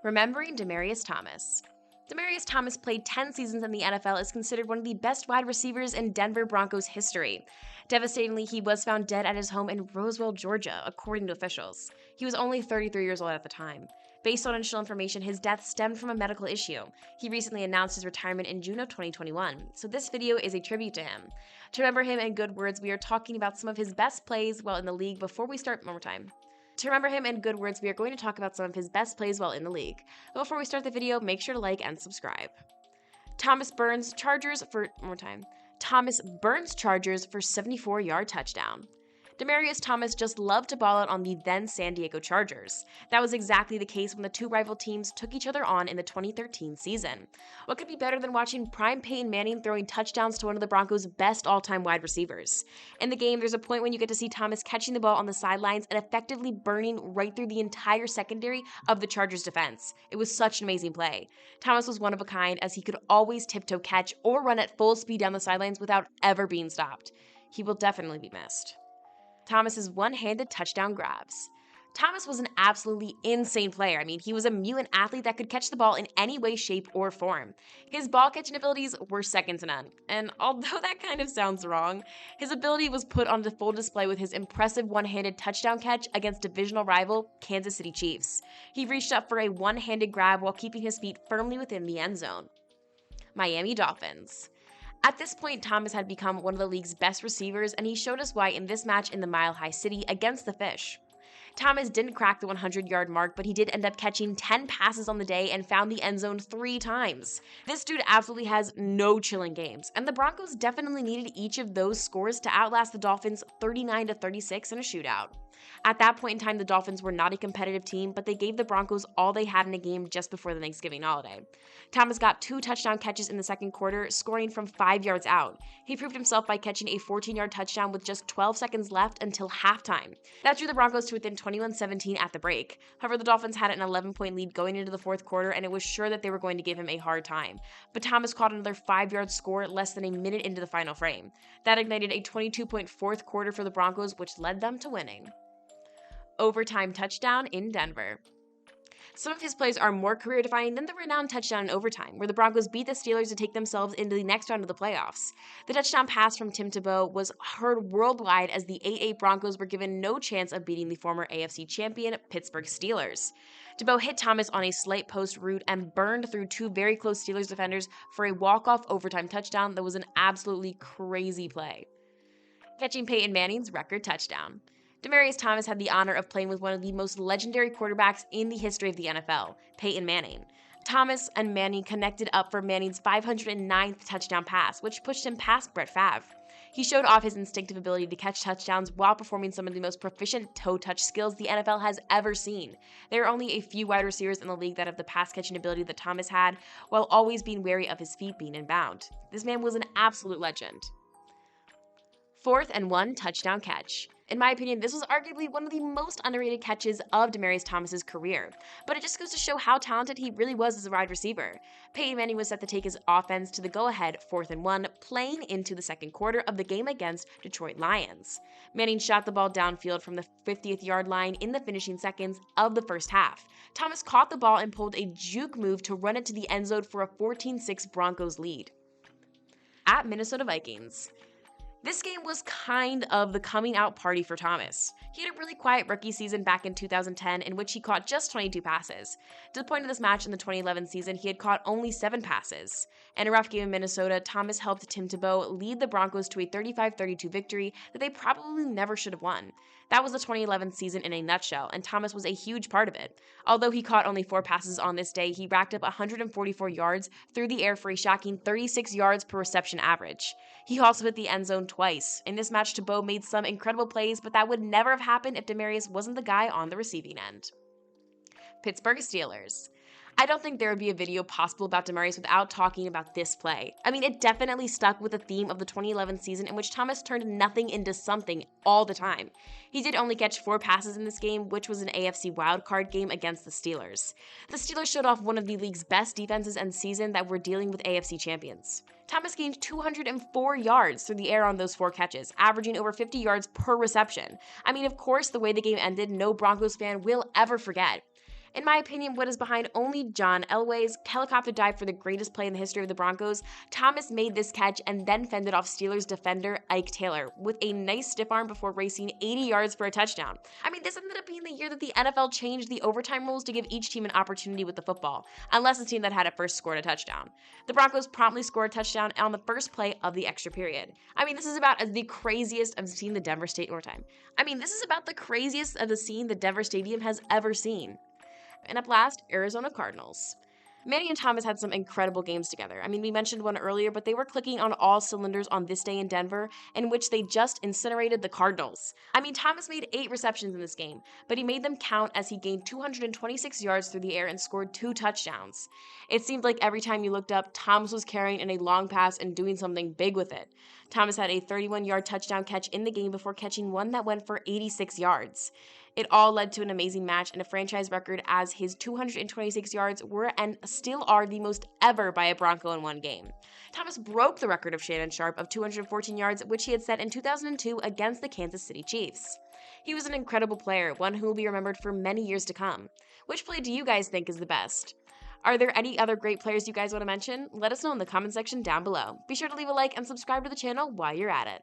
Remembering Demaryius Thomas. Demaryius Thomas played 10 seasons in the NFL, is considered one of the best wide receivers in Denver Broncos history. Devastatingly, he was found dead at his home in Roswell, Georgia, according to officials. He was only 33 years old at the time. Based on initial information, his death stemmed from a medical issue. He recently announced his retirement in June of 2021, so this video is a tribute to him. To remember him in good words, we are talking about some of his best plays while in the league. Before we start, one more time. To remember him in good words, we are going to talk about some of his best plays while in the league. But before we start the video, make sure to like and subscribe. Thomas Burns Chargers for 74-yard touchdown. Demaryius Thomas just loved to ball out on the then San Diego Chargers. That was exactly the case when the two rival teams took each other on in the 2013 season. What could be better than watching prime Peyton Manning throwing touchdowns to one of the Broncos' best all-time wide receivers? In the game, there's a point when you get to see Thomas catching the ball on the sidelines and effectively burning right through the entire secondary of the Chargers' defense. It was such an amazing play. Thomas was one of a kind, as he could always tiptoe catch or run at full speed down the sidelines without ever being stopped. He will definitely be missed. Thomas's one-handed touchdown grabs. Thomas was an absolutely insane player. He was a mutant athlete that could catch the ball in any way, shape, or form. His ball-catching abilities were second to none. And although that kind of sounds wrong, his ability was put on full display with his impressive one-handed touchdown catch against divisional rival Kansas City Chiefs. He reached up for a one-handed grab while keeping his feet firmly within the end zone. Miami Dolphins. At this point, Thomas had become one of the league's best receivers, and he showed us why in this match in the Mile High City against the Fish. Thomas didn't crack the 100-yard mark, but he did end up catching 10 passes on the day and found the end zone 3 times. This dude absolutely has no chilling games, and the Broncos definitely needed each of those scores to outlast the Dolphins 39-36 in a shootout. At that point in time, the Dolphins were not a competitive team, but they gave the Broncos all they had in a game just before the Thanksgiving holiday. Thomas got 2 touchdown catches in the second quarter, scoring from 5 yards out. He proved himself by catching a 14-yard touchdown with just 12 seconds left until halftime. That drew the Broncos to within 21-17 at the break. However, the Dolphins had an 11-point lead going into the fourth quarter, and it was sure that they were going to give him a hard time. But Thomas caught another 5-yard score less than a minute into the final frame. That ignited a 22-point fourth quarter for the Broncos, which led them to winning. Overtime touchdown in Denver. Some of his plays are more career-defining than the renowned touchdown in overtime, where the Broncos beat the Steelers to take themselves into the next round of the playoffs. The touchdown pass from Tim Tebow was heard worldwide as the 8-8 Broncos were given no chance of beating the former AFC champion Pittsburgh Steelers. Tebow hit Thomas on a slight post route and burned through 2 very close Steelers defenders for a walk-off overtime touchdown that was an absolutely crazy play. Catching Peyton Manning's record touchdown. Demaryius Thomas had the honor of playing with one of the most legendary quarterbacks in the history of the NFL, Peyton Manning. Thomas and Manning connected up for Manning's 509th touchdown pass, which pushed him past Brett Favre. He showed off his instinctive ability to catch touchdowns while performing some of the most proficient toe-touch skills the NFL has ever seen. There are only a few wide receivers in the league that have the pass-catching ability that Thomas had, while always being wary of his feet being inbound. This man was an absolute legend. 4th and 1 touchdown catch. In my opinion, this was arguably one of the most underrated catches of Demaryius Thomas's career, but it just goes to show how talented he really was as a wide receiver. Peyton Manning was set to take his offense to the go-ahead 4th and 1, playing into the second quarter of the game against Detroit Lions. Manning shot the ball downfield from the 50th yard line in the finishing seconds of the first half. Thomas caught the ball and pulled a juke move to run it to the end zone for a 14-6 Broncos lead. At Minnesota Vikings. This game was kind of the coming out party for Thomas. He had a really quiet rookie season back in 2010 in which he caught just 22 passes. To the point of this match in the 2011 season, he had caught only 7 passes. In a rough game in Minnesota, Thomas helped Tim Tebow lead the Broncos to a 35-32 victory that they probably never should have won. That was the 2011 season in a nutshell, and Thomas was a huge part of it. Although he caught only 4 passes on this day, he racked up 144 yards through the air for a shocking 36 yards per reception average. He also hit the end zone twice. In this match, Tebow made some incredible plays, but that would never have happened if Demaryius wasn't the guy on the receiving end. Pittsburgh Steelers. I don't think there would be a video possible about Demaryius without talking about this play. It definitely stuck with the theme of the 2011 season in which Thomas turned nothing into something all the time. He did only catch 4 passes in this game, which was an AFC wildcard game against the Steelers. The Steelers showed off one of the league's best defenses and season that were dealing with AFC champions. Thomas gained 204 yards through the air on those 4 catches, averaging over 50 yards per reception. Of course, the way the game ended, no Broncos fan will ever forget. In my opinion, what is behind only John Elway's helicopter dive for the greatest play in the history of the Broncos, Thomas made this catch and then fended off Steelers defender Ike Taylor with a nice stiff arm before racing 80 yards for a touchdown. I mean, this ended up being the year that the NFL changed the overtime rules to give each team an opportunity with the football, unless the team that had it first scored a touchdown. The Broncos promptly scored a touchdown on the first play of the extra period. I mean, this is about as the craziest of seeing the Denver State overtime. I mean, this is about the craziest of the scene the Denver Stadium has ever seen. And up last, Arizona Cardinals. Manny and Thomas had some incredible games together. I mean, we mentioned one earlier, but they were clicking on all cylinders on this day in Denver, in which they just incinerated the Cardinals. I mean, Thomas made 8 receptions in this game, but he made them count as he gained 226 yards through the air and scored 2 touchdowns. It seemed like every time you looked up, Thomas was carrying in a long pass and doing something big with it. Thomas had a 31-yard touchdown catch in the game before catching one that went for 86 yards. It all led to an amazing match and a franchise record, as his 226 yards were and still are the most ever by a Bronco in one game. Thomas broke the record of Shannon Sharpe of 214 yards, which he had set in 2002 against the Kansas City Chiefs. He was an incredible player, one who will be remembered for many years to come. Which play do you guys think is the best? Are there any other great players you guys want to mention? Let us know in the comment section down below. Be sure to leave a like and subscribe to the channel while you're at it.